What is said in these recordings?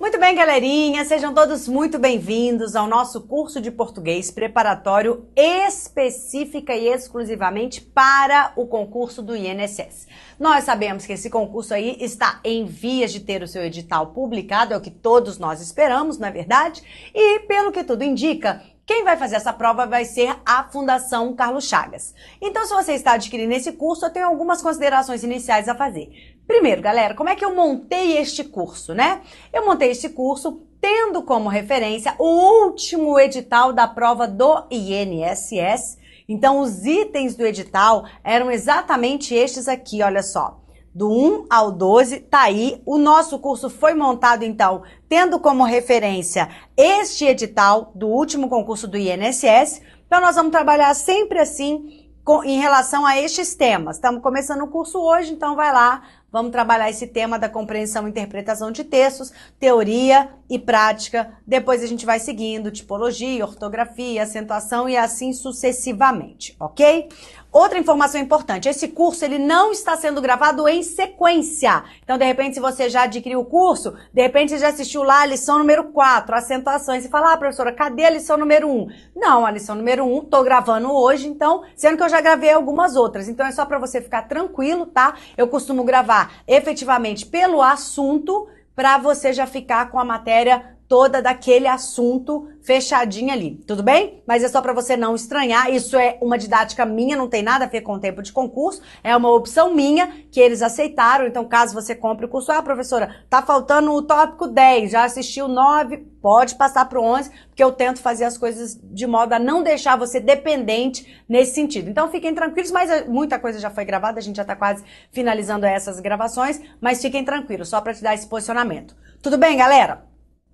Muito bem, galerinha, sejam todos muito bem-vindos ao nosso curso de português preparatório específica e exclusivamente para o concurso do INSS. Nós sabemos que esse concurso aí está em vias de ter o seu edital publicado, é o que todos nós esperamos, não é verdade? E pelo que tudo indica, quem vai fazer essa prova vai ser a Fundação Carlos Chagas. Então, se você está adquirindo esse curso, eu tenho algumas considerações iniciais a fazer. Primeiro, galera, como é que eu montei este curso, né? Eu montei este curso tendo como referência o último edital da prova do INSS. Então, os itens do edital eram exatamente estes aqui, olha só. Do 1 ao 12, tá aí. O nosso curso foi montado, então, tendo como referência este edital do último concurso do INSS. Então, nós vamos trabalhar sempre assim em relação a estes temas. Estamos começando o curso hoje, então vai lá. Vamos trabalhar esse tema da compreensão e interpretação de textos, teoria e prática. Depois a gente vai seguindo tipologia, ortografia, acentuação e assim sucessivamente, ok? Outra informação importante, esse curso ele não está sendo gravado em sequência. Então, de repente, se você já adquiriu o curso, de repente você já assistiu lá a lição número 4, acentuações, e fala, professora, cadê a lição número 1? Não, a lição número 1 tô gravando hoje, então, sendo que eu já gravei algumas outras. Então, é só para você ficar tranquilo, tá? Eu costumo gravar efetivamente pelo assunto, para você já ficar com a matéria toda daquele assunto fechadinha ali, tudo bem? Mas é só para você não estranhar, isso é uma didática minha, não tem nada a ver com o tempo de concurso, é uma opção minha que eles aceitaram, então caso você compre o curso, professora, tá faltando o tópico 10, já assistiu 9, pode passar pro 11, porque eu tento fazer as coisas de modo a não deixar você dependente nesse sentido. Então fiquem tranquilos, mas muita coisa já foi gravada, a gente já tá quase finalizando essas gravações, mas fiquem tranquilos, só para te dar esse posicionamento. Tudo bem, galera?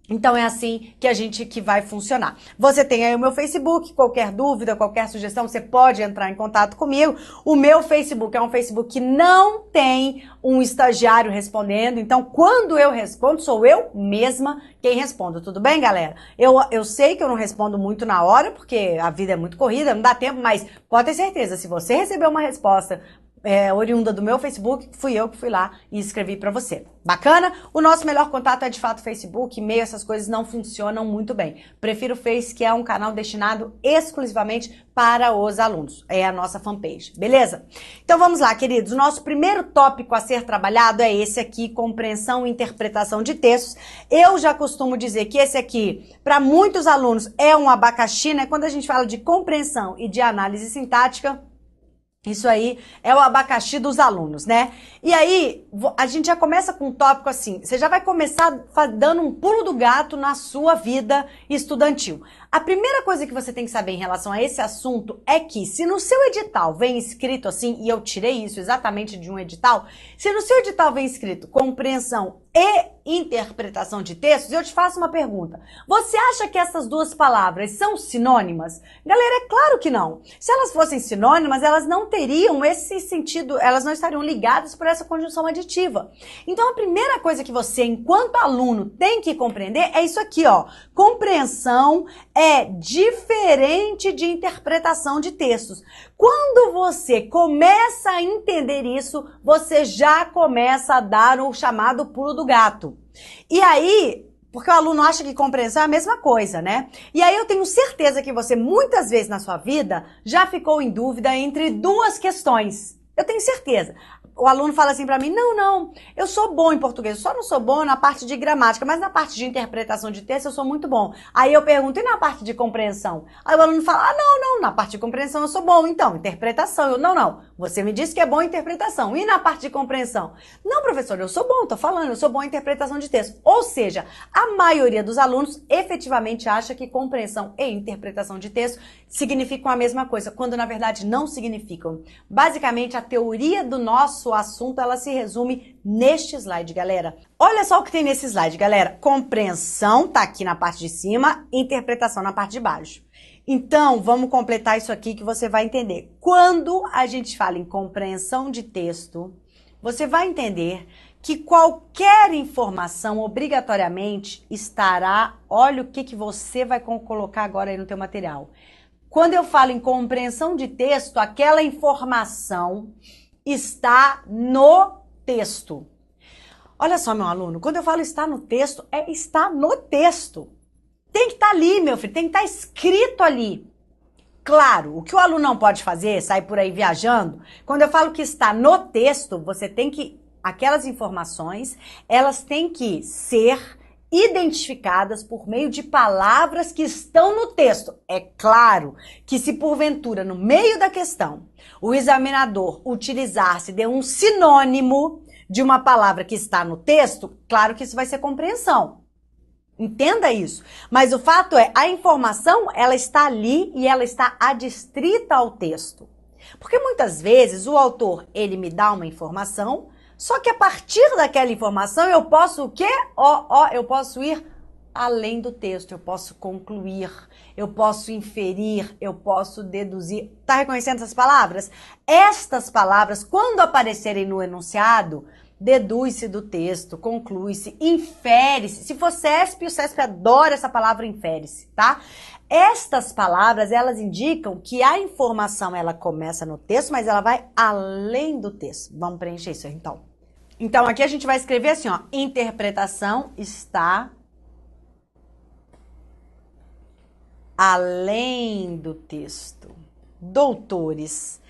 Então é assim que vai funcionar. Você tem aí o meu Facebook, qualquer dúvida, qualquer sugestão, você pode entrar em contato comigo. O meu Facebook é um Facebook que não tem um estagiário respondendo, então quando eu respondo, sou eu mesma quem responde, tudo bem, galera? Eu sei que eu não respondo muito na hora, porque a vida é muito corrida, não dá tempo, mas pode ter certeza, se você receber uma resposta oriunda do meu Facebook, fui eu que fui lá e escrevi pra você. Bacana? O nosso melhor contato é de fato Facebook, e-mail, essas coisas não funcionam muito bem. Prefiro o Face, que é um canal destinado exclusivamente para os alunos. É a nossa fanpage, beleza? Então vamos lá, queridos. O nosso primeiro tópico a ser trabalhado é esse aqui, compreensão e interpretação de textos. Eu já costumo dizer que esse aqui, para muitos alunos, é um abacaxi, né? Quando a gente fala de compreensão e de análise sintática, isso aí é o abacaxi dos alunos, né? E aí, a gente já começa com um tópico assim, você já vai começar dando um pulo do gato na sua vida estudantil. A primeira coisa que você tem que saber em relação a esse assunto é que se no seu edital vem escrito assim, e eu tirei isso exatamente de um edital, se no seu edital vem escrito compreensão e interpretação de textos, eu te faço uma pergunta. Você acha que essas duas palavras são sinônimas? Galera, é claro que não. Se elas fossem sinônimas, elas não teriam esse sentido, elas não estariam ligadas por essa conjunção aditiva. Então, a primeira coisa que você, enquanto aluno, tem que compreender é isso aqui, ó. Compreensão é diferente de interpretação de textos. Quando você começa a entender isso, você já começa a dar o chamado pulo do gato. E aí, porque o aluno acha que compreensão é a mesma coisa, né? E aí eu tenho certeza que você, muitas vezes na sua vida, já ficou em dúvida entre duas questões. Eu tenho certeza. O aluno fala assim pra mim, não, eu sou bom em português, eu só não sou bom na parte de gramática, mas na parte de interpretação de texto eu sou muito bom. Aí eu pergunto, e na parte de compreensão? Aí o aluno fala, não, na parte de compreensão eu sou bom, então, interpretação. Eu, não, você me disse que é bom em interpretação, e na parte de compreensão? Não, professor, eu sou bom, tô falando, eu sou bom em interpretação de texto. Ou seja, a maioria dos alunos efetivamente acha que compreensão e interpretação de texto significam a mesma coisa, quando na verdade não significam. Basicamente, a teoria do nosso assunto, ela se resume neste slide, galera. Olha só o que tem nesse slide, galera. Compreensão tá aqui na parte de cima, interpretação na parte de baixo. Então, vamos completar isso aqui que você vai entender. Quando a gente fala em compreensão de texto, você vai entender que qualquer informação obrigatoriamente estará, olha o que você vai colocar agora aí no teu material. Quando eu falo em compreensão de texto, aquela informação está no texto. Olha só, meu aluno, quando eu falo está no texto, é está no texto. Tem que estar ali, meu filho, tem que estar escrito ali. Claro, o que o aluno não pode fazer, sair por aí viajando, quando eu falo que está no texto, você tem que, aquelas informações, elas têm que ser identificadas por meio de palavras que estão no texto. É claro que se porventura, no meio da questão, o examinador utilizar-se de um sinônimo de uma palavra que está no texto, claro que isso vai ser compreensão. Entenda isso. Mas o fato é, a informação, ela está ali e ela está adstrita ao texto. Porque muitas vezes o autor, ele me dá uma informação, só que a partir daquela informação eu posso o quê? Eu posso ir além do texto, eu posso concluir, eu posso inferir, eu posso deduzir. Tá reconhecendo essas palavras? Estas palavras, quando aparecerem no enunciado, deduz-se do texto, conclui-se, infere-se. Se for CESP, o CESP adora essa palavra infere-se, tá? Estas palavras, elas indicam que a informação, ela começa no texto, mas ela vai além do texto. Vamos preencher isso então. Então, aqui a gente vai escrever assim, ó, interpretação está além do texto. Doutores,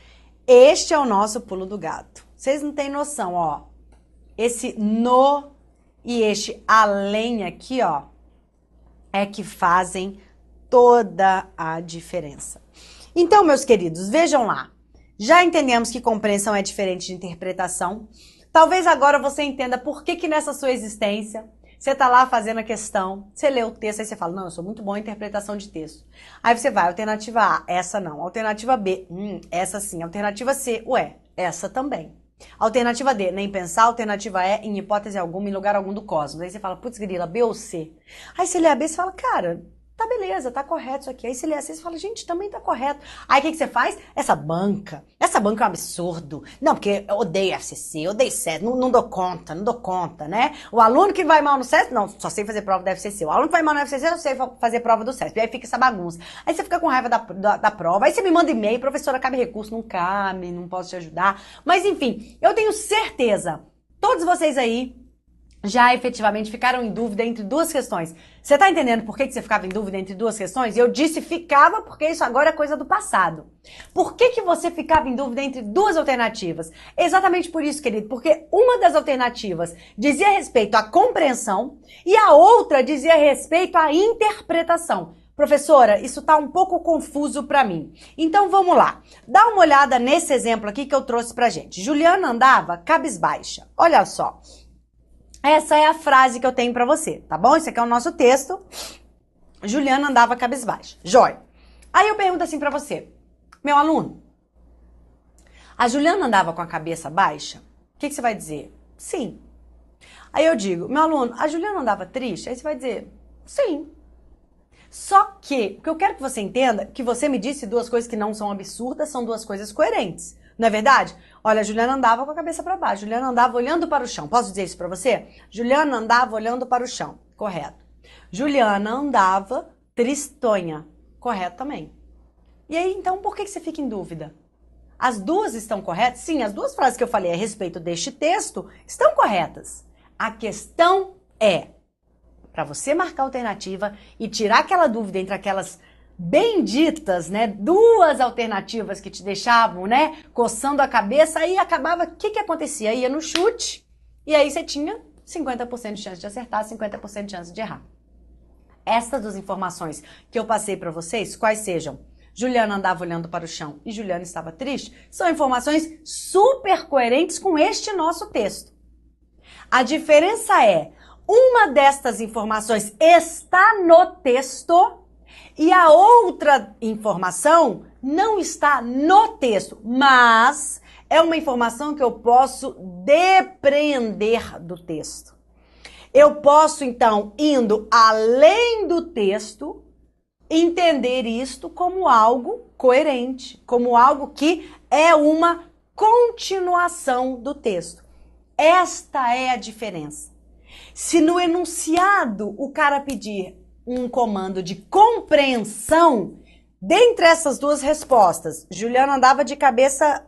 este é o nosso pulo do gato. Vocês não têm noção, ó. Esse no e este além aqui, ó, é que fazem toda a diferença. Então, meus queridos, vejam lá. Já entendemos que compreensão é diferente de interpretação. Talvez agora você entenda por que nessa sua existência você tá lá fazendo a questão, você lê o texto, aí você fala, não, eu sou muito bom em interpretação de texto. Aí você vai, alternativa A, essa não. Alternativa B, essa sim. Alternativa C, ué, essa também. Alternativa D, nem pensar. Alternativa E, em hipótese alguma, em lugar algum do cosmos. Aí você fala, putz, grila, B ou C? Aí você lê a B e fala, cara, tá beleza, tá correto isso aqui. Aí você lê a C e fala, gente, também tá correto. Aí o que você faz? Essa banca é um absurdo. Não, porque eu odeio FCC, eu odeio SES, não dou conta, né? O aluno que vai mal no SES, não, só sei fazer prova da FCC. O aluno que vai mal no FCC, eu sei fazer prova do SES. E aí fica essa bagunça. Aí você fica com raiva da prova. Aí você me manda e-mail, professora, cabe recurso, não cabe, não posso te ajudar. Mas enfim, eu tenho certeza, todos vocês aí já efetivamente ficaram em dúvida entre duas questões. Você tá entendendo por que você ficava em dúvida entre duas questões? Eu disse ficava porque isso agora é coisa do passado. Por que você ficava em dúvida entre duas alternativas? Exatamente por isso, querido, porque uma das alternativas dizia respeito à compreensão e a outra dizia respeito à interpretação. Professora, isso tá um pouco confuso para mim. Então vamos lá. Dá uma olhada nesse exemplo aqui que eu trouxe pra gente. Juliana andava cabisbaixa. Olha só. Essa é a frase que eu tenho pra você, tá bom? Esse aqui é o nosso texto. Juliana andava cabisbaixa. Jóia. Aí eu pergunto assim pra você, meu aluno, a Juliana andava com a cabeça baixa? O que você vai dizer? Sim. Aí eu digo, meu aluno, a Juliana andava triste? Aí você vai dizer, sim. Só que, o que eu quero que você entenda, que você me disse duas coisas que não são absurdas, são duas coisas coerentes. Não é verdade? Olha, a Juliana andava com a cabeça para baixo. Juliana andava olhando para o chão. Posso dizer isso para você? Juliana andava olhando para o chão. Correto. Juliana andava tristonha. Correto também. E aí, então, por que você fica em dúvida? As duas estão corretas? Sim, as duas frases que eu falei a respeito deste texto estão corretas. A questão é, para você marcar a alternativa e tirar aquela dúvida entre aquelas benditas, né, duas alternativas que te deixavam, né, coçando a cabeça, aí acabava, o que acontecia? Ia no chute, e aí você tinha 50% de chance de acertar, 50% de chance de errar. Estas duas informações que eu passei para vocês, quais sejam, Juliana andava olhando para o chão e Juliana estava triste, são informações super coerentes com este nosso texto. A diferença é, uma destas informações está no texto e a outra informação não está no texto, mas é uma informação que eu posso depreender do texto. Eu posso, então, indo além do texto, entender isto como algo coerente, como algo que é uma continuação do texto. Esta é a diferença. Se no enunciado o cara pedir um comando de compreensão, Dentre essas duas respostas, Juliana andava de cabeça,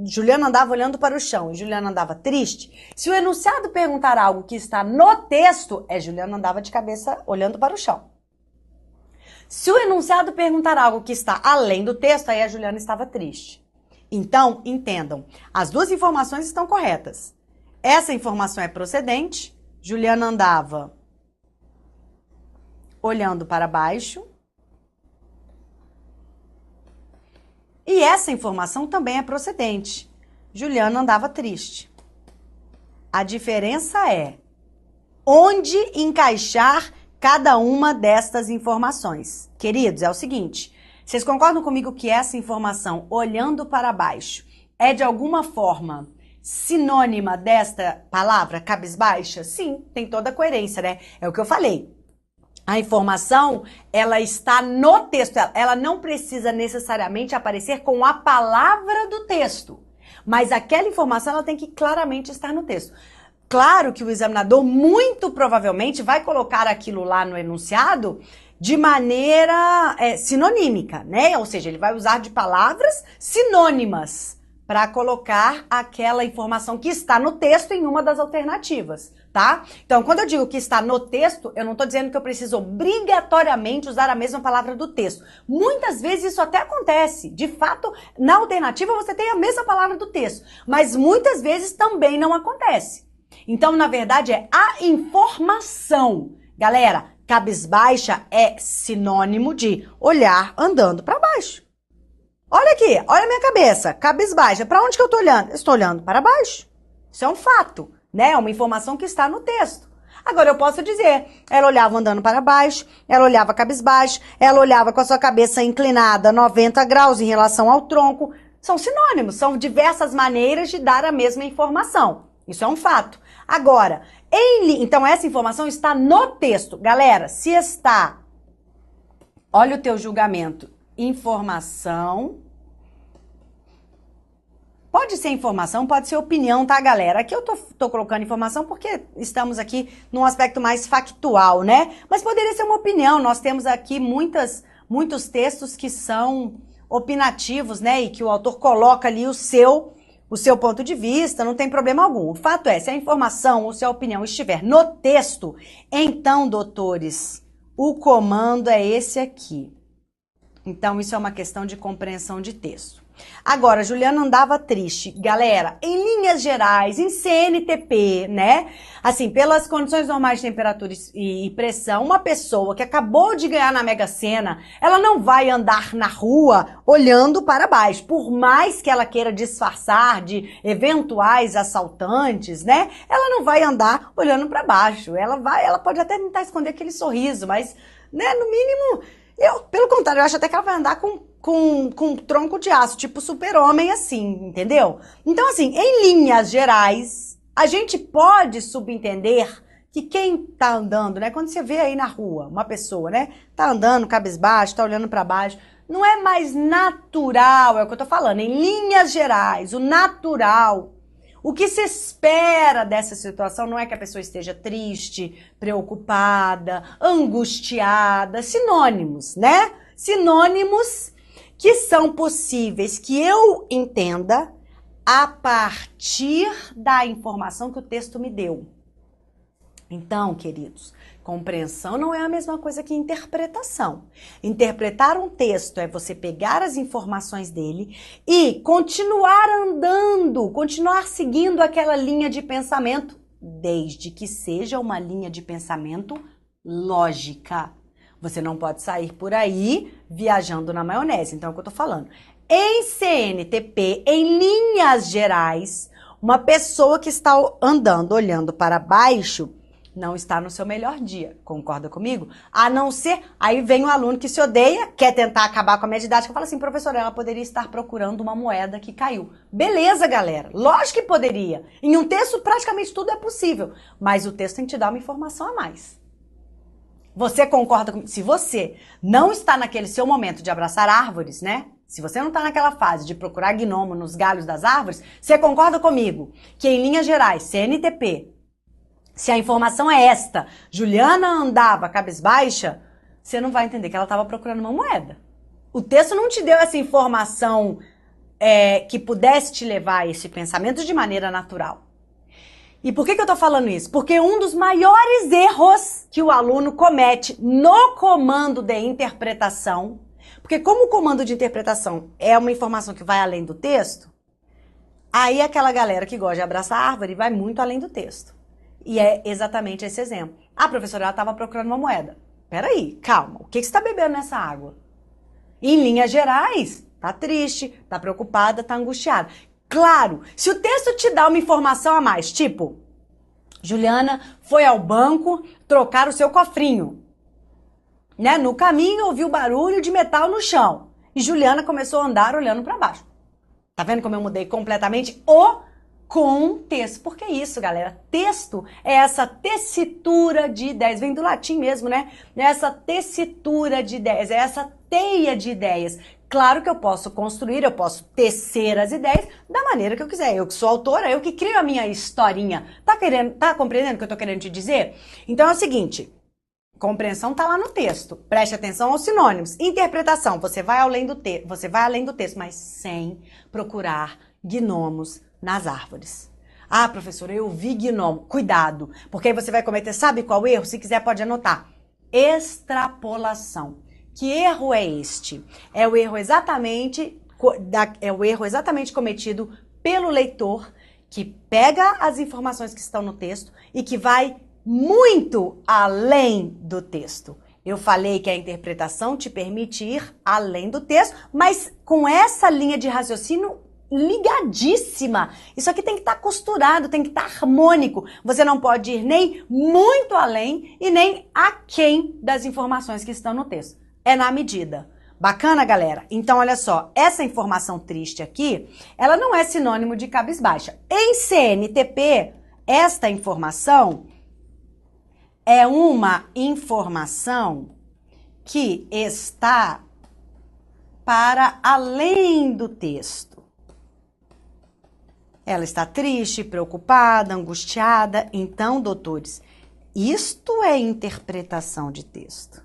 Juliana andava olhando para o chão e Juliana andava triste. Se o enunciado perguntar algo que está no texto, Juliana andava de cabeça olhando para o chão. Se o enunciado perguntar algo que está além do texto, aí a Juliana estava triste. Então, entendam, as duas informações estão corretas. Essa informação é procedente, Juliana andava olhando para baixo. E essa informação também é procedente. Juliana andava triste. A diferença é onde encaixar cada uma destas informações. Queridos, é o seguinte, vocês concordam comigo que essa informação, olhando para baixo, é de alguma forma sinônima desta palavra, cabisbaixa? Sim, tem toda a coerência, né? É o que eu falei. A informação, ela está no texto, ela não precisa necessariamente aparecer com a palavra do texto, mas aquela informação ela tem que claramente estar no texto. Claro que o examinador muito provavelmente vai colocar aquilo lá no enunciado de maneira sinonímica, né? Ou seja, ele vai usar de palavras sinônimas para colocar aquela informação que está no texto em uma das alternativas, tá? Então, quando eu digo que está no texto, eu não estou dizendo que eu preciso obrigatoriamente usar a mesma palavra do texto. Muitas vezes isso até acontece. De fato, na alternativa você tem a mesma palavra do texto, mas muitas vezes também não acontece. Então, na verdade, é a informação. Galera, cabisbaixa é sinônimo de olhar andando para baixo. Olha aqui, olha a minha cabeça, cabisbaixa. Para onde que eu tô olhando? Eu estou olhando para baixo. Isso é um fato, né? É uma informação que está no texto. Agora, eu posso dizer, ela olhava andando para baixo, ela olhava cabisbaixo, ela olhava com a sua cabeça inclinada 90 graus em relação ao tronco. São sinônimos, são diversas maneiras de dar a mesma informação. Isso é um fato. Agora, então essa informação está no texto. Galera, se está, olha o teu julgamento, informação, pode ser informação, pode ser opinião, tá, galera? Aqui eu tô colocando informação porque estamos aqui num aspecto mais factual, né? Mas poderia ser uma opinião, nós temos aqui muitos textos que são opinativos, né? E que o autor coloca ali o seu ponto de vista, não tem problema algum. O fato é, se a informação ou se a opinião estiver no texto, então, doutores, o comando é esse aqui. Então, isso é uma questão de compreensão de texto. Agora, Juliana andava triste. Galera, em linhas gerais, em CNTP, né? Assim, pelas condições normais de temperatura e pressão, uma pessoa que acabou de ganhar na Mega Sena, ela não vai andar na rua olhando para baixo. Por mais que ela queira disfarçar de eventuais assaltantes, né? Ela não vai andar olhando para baixo. Ela pode até tentar esconder aquele sorriso, mas, né, no mínimo... pelo contrário, eu acho até que ela vai andar com tronco de aço, tipo super-homem assim, entendeu? Então, assim, em linhas gerais, a gente pode subentender que quem tá andando, né? Quando você vê aí na rua uma pessoa, né? Tá andando cabisbaixo, tá olhando pra baixo, não é mais natural, é o que eu tô falando, em linhas gerais, o natural. O que se espera dessa situação não é que a pessoa esteja triste, preocupada, angustiada, sinônimos, né? Sinônimos que são possíveis que eu entenda a partir da informação que o texto me deu. Então, queridos, compreensão não é a mesma coisa que interpretação. Interpretar um texto é você pegar as informações dele e continuar andando, continuar seguindo aquela linha de pensamento, desde que seja uma linha de pensamento lógica. Você não pode sair por aí viajando na maionese. Então, é o que eu tô falando. Em CNTP, em linhas gerais, uma pessoa que está andando, olhando para baixo, não está no seu melhor dia, concorda comigo? A não ser, aí vem um aluno que se odeia, quer tentar acabar com a minha didática, fala assim, professora, ela poderia estar procurando uma moeda que caiu. Beleza, galera, lógico que poderia. Em um texto, praticamente tudo é possível, mas o texto tem que te dar uma informação a mais. Você concorda comigo? Se você não está naquele seu momento de abraçar árvores, né? Se você não está naquela fase de procurar gnomo nos galhos das árvores, você concorda comigo que, em linhas gerais, CNTP, se a informação é esta, Juliana andava cabisbaixa, você não vai entender que ela estava procurando uma moeda. O texto não te deu essa informação que pudesse te levar a esse pensamento de maneira natural. E por que eu tô falando isso? Porque um dos maiores erros que o aluno comete no comando de interpretação, porque como o comando de interpretação é uma informação que vai além do texto, aí aquela galera que gosta de abraçar a árvore vai muito além do texto. E é exatamente esse exemplo. A professora, ela estava procurando uma moeda. Peraí, calma, o que você está bebendo nessa água? Em linhas gerais, tá triste, tá preocupada, tá angustiada. Claro, se o texto te dá uma informação a mais, tipo, Juliana foi ao banco trocar o seu cofrinho. Né? No caminho ouviu barulho de metal no chão. E Juliana começou a andar olhando para baixo. Tá vendo como eu mudei completamente o contexto? Porque é isso, galera. Texto é essa tessitura de ideias. Vem do latim mesmo, né? É essa tessitura de ideias, é essa teia de ideias. Claro que eu posso construir, eu posso tecer as ideias da maneira que eu quiser. Eu que sou autora, eu que crio a minha historinha. Tá compreendendo o que eu tô querendo te dizer? Então é o seguinte, compreensão tá lá no texto. Preste atenção aos sinônimos. Interpretação, você vai além do texto, mas sem procurar gnomos nas árvores. Ah, professora, eu vi gnomo. Cuidado, porque aí você vai cometer, sabe qual erro? Se quiser pode anotar. Extrapolação. Que erro é este? É o erro exatamente cometido pelo leitor que pega as informações que estão no texto e que vai muito além do texto. Eu falei que a interpretação te permite ir além do texto, mas com essa linha de raciocínio ligadíssima. Isso aqui tem que estar costurado, tem que estar harmônico. Você não pode ir nem muito além e nem aquém das informações que estão no texto. É na medida. Bacana, galera? Então, olha só, essa informação triste aqui, ela não é sinônimo de cabisbaixa. Em CNTP, esta informação é uma informação que está para além do texto. Ela está triste, preocupada, angustiada. Então, doutores, isto é interpretação de texto.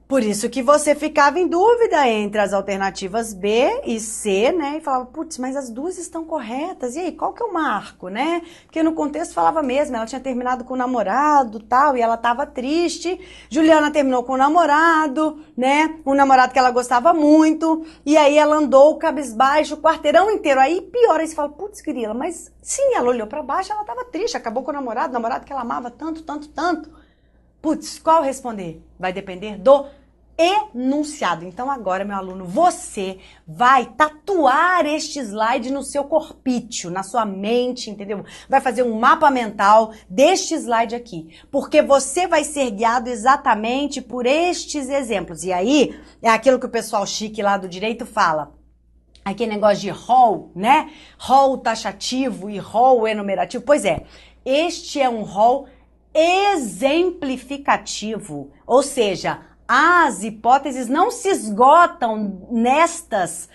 Por isso que você ficava em dúvida entre as alternativas B e C, né? E falava, putz, mas as duas estão corretas. E aí, qual que é o marco, né? Porque no contexto falava mesmo, ela tinha terminado com o namorado, tal, e ela estava triste. Juliana terminou com o namorado, né? Um namorado que ela gostava muito. E aí ela andou cabisbaixo o quarteirão inteiro. Aí pior, aí você fala, putz, querida, mas sim, ela olhou para baixo, ela estava triste, acabou com o namorado que ela amava tanto, tanto, tanto. Putz, qual responder? Vai depender do enunciado. Então agora, meu aluno, você vai tatuar este slide no seu corpício, na sua mente, entendeu? Vai fazer um mapa mental deste slide aqui, porque você vai ser guiado exatamente por estes exemplos. E aí, é aquilo que o pessoal chique lá do direito fala. Aquele negócio de rol, né? Rol taxativo e rol enumerativo. Pois é, este é um rol exemplificativo, ou seja, as hipóteses não se esgotam nestas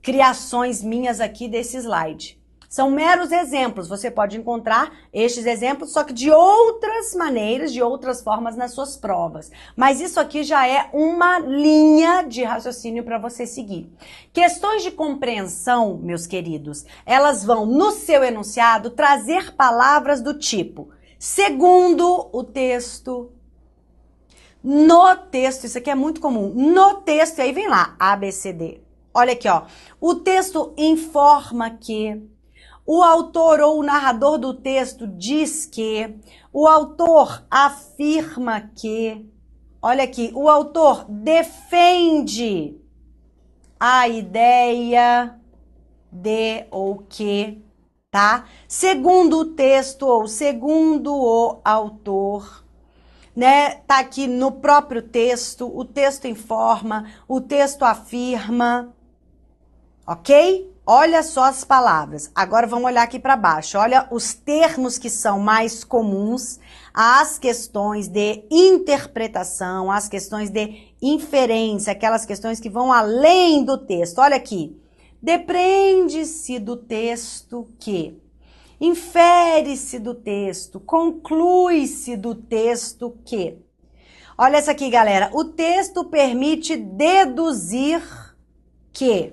criações minhas aqui desse slide. São meros exemplos. Você pode encontrar estes exemplos, só que de outras maneiras, de outras formas nas suas provas. Mas isso aqui já é uma linha de raciocínio para você seguir. Questões de compreensão, meus queridos, elas vão, no seu enunciado, trazer palavras do tipo segundo o texto, no texto, isso aqui é muito comum, no texto, aí vem lá, A, B, C, D. Olha aqui, ó, o texto informa que, o autor ou o narrador do texto diz que, o autor afirma que, olha aqui, o autor defende a ideia de ou que, tá? Segundo o texto ou segundo o autor, né? Tá aqui no próprio texto, o texto informa, o texto afirma, ok? Olha só as palavras. Agora vamos olhar aqui para baixo. Olha os termos que são mais comuns, as questões de interpretação, as questões de inferência, aquelas questões que vão além do texto. Olha aqui. Depreende-se do texto que, infere-se do texto, conclui-se do texto que. Olha essa aqui, galera. O texto permite deduzir que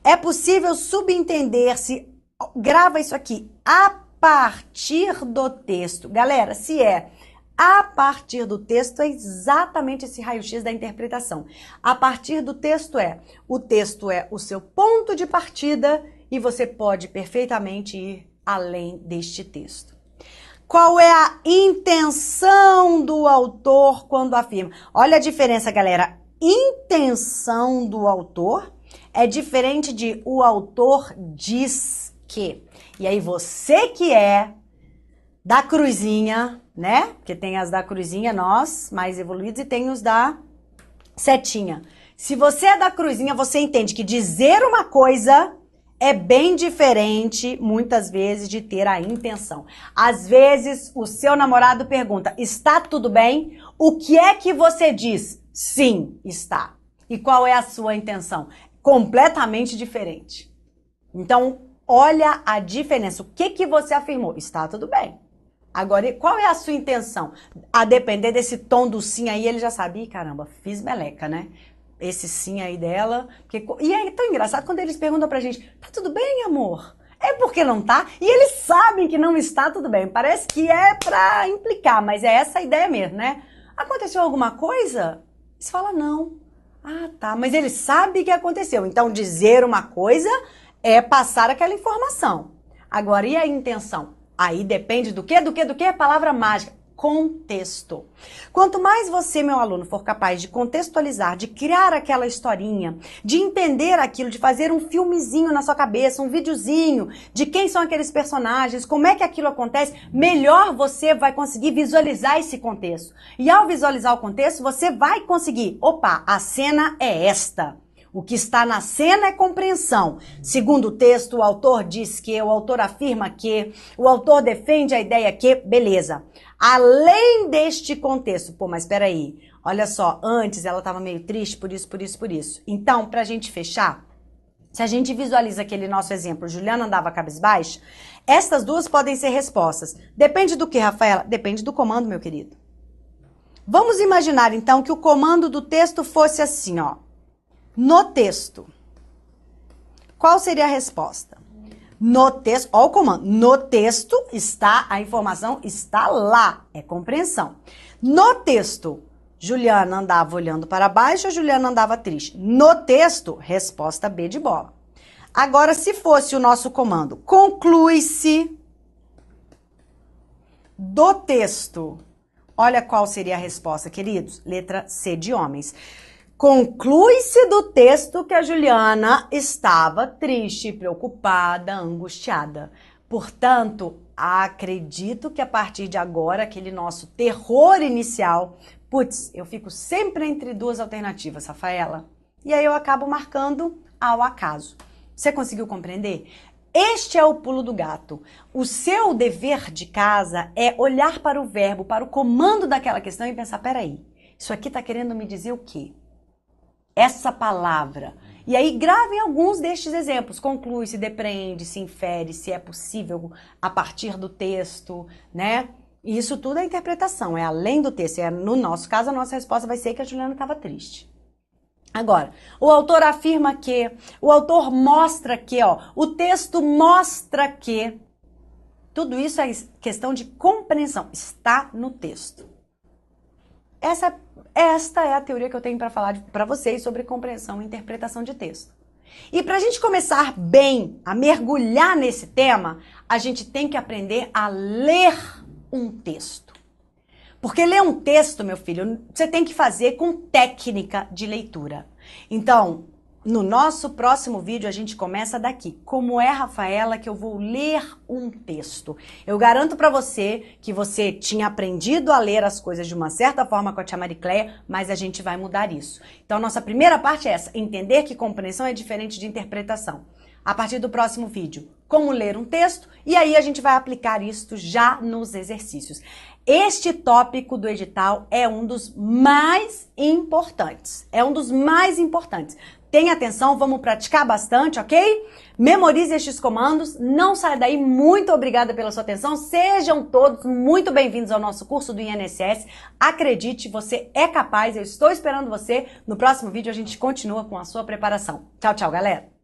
é possível subentender-se, grava isso aqui, a partir do texto. Galera, se é a partir do texto, é exatamente esse raio-x da interpretação. A partir do texto o texto é o seu ponto de partida e você pode perfeitamente ir além deste texto. Qual é a intenção do autor quando afirma? Olha a diferença, galera. Intenção do autor é diferente de o autor diz que. E aí você que é da cruzinha, né? Porque tem as da cruzinha, nós, mais evoluídos, e tem os da setinha. Se você é da cruzinha, você entende que dizer uma coisa é bem diferente, muitas vezes, de ter a intenção. Às vezes, o seu namorado pergunta, está tudo bem? O que é que você diz? Sim, está. E qual é a sua intenção? Completamente diferente. Então, olha a diferença. O que você afirmou? Está tudo bem. Agora, qual é a sua intenção? A depender desse tom do sim aí, ele já sabia, caramba, fiz meleca, né? Esse sim aí dela. Porque... E é tão engraçado quando eles perguntam pra gente, tá tudo bem, amor? É porque não tá? E eles sabem que não está tudo bem. Parece que é pra implicar, mas é essa a ideia mesmo, né? Aconteceu alguma coisa? Você fala não. Ah, tá. Mas ele sabe que aconteceu. Então, dizer uma coisa é passar aquela informação. Agora, e a intenção? Aí depende do quê? Do quê? Do quê? Palavra mágica. Contexto. Quanto mais você, meu aluno, for capaz de contextualizar, de criar aquela historinha, de entender aquilo, de fazer um filmezinho na sua cabeça, um videozinho de quem são aqueles personagens, como é que aquilo acontece, melhor você vai conseguir visualizar esse contexto. E ao visualizar o contexto, você vai conseguir, opa, a cena é esta. O que está na cena é compreensão. Segundo o texto, o autor diz que, o autor afirma que, o autor defende a ideia que, beleza. Além deste contexto, pô, mas peraí, olha só, antes ela estava meio triste por isso, por isso, por isso. Então, pra gente fechar, se a gente visualiza aquele nosso exemplo, Juliana andava cabisbaixa, estas duas podem ser respostas. Depende do que, Rafaela? Depende do comando, meu querido. Vamos imaginar, então, que o comando do texto fosse assim, ó. No texto. Qual seria a resposta? No texto, ó o comando, no texto está, a informação está lá, é compreensão. No texto, Juliana andava olhando para baixo, Juliana andava triste. No texto, resposta B de bola. Agora, se fosse o nosso comando, conclui-se do texto. Olha qual seria a resposta, queridos. Letra C de homens. Conclui-se do texto que a Juliana estava triste, preocupada, angustiada. Portanto, acredito que a partir de agora, aquele nosso terror inicial, putz, eu fico sempre entre duas alternativas, Rafaela. E aí eu acabo marcando ao acaso. Você conseguiu compreender? Este é o pulo do gato. O seu dever de casa é olhar para o verbo, para o comando daquela questão e pensar, peraí, isso aqui está querendo me dizer o quê? Essa palavra. E aí gravem alguns destes exemplos. Conclui, se depreende, se infere, se é possível a partir do texto, né? E isso tudo é interpretação, é além do texto. No nosso caso, a nossa resposta vai ser que a Juliana estava triste. Agora, o autor afirma que, o autor mostra que, ó, o texto mostra que. Tudo isso é questão de compreensão, está no texto. Esta é a teoria que eu tenho para falar para vocês sobre compreensão e interpretação de texto. E para a gente começar bem a mergulhar nesse tema, a gente tem que aprender a ler um texto. Porque ler um texto, meu filho, você tem que fazer com técnica de leitura. Então, no nosso próximo vídeo, a gente começa daqui. Como é, Rafaela, que eu vou ler um texto? Eu garanto pra você que você tinha aprendido a ler as coisas de uma certa forma com a tia Maricléia, mas a gente vai mudar isso. Então, nossa primeira parte é essa, entender que compreensão é diferente de interpretação. A partir do próximo vídeo, como ler um texto, e aí a gente vai aplicar isso já nos exercícios. Este tópico do edital é um dos mais importantes. É um dos mais importantes. Tenha atenção, vamos praticar bastante, ok? Memorize estes comandos, não saia daí. Muito obrigada pela sua atenção. Sejam todos muito bem-vindos ao nosso curso do INSS. Acredite, você é capaz, eu estou esperando você. No próximo vídeo a gente continua com a sua preparação. Tchau, tchau, galera!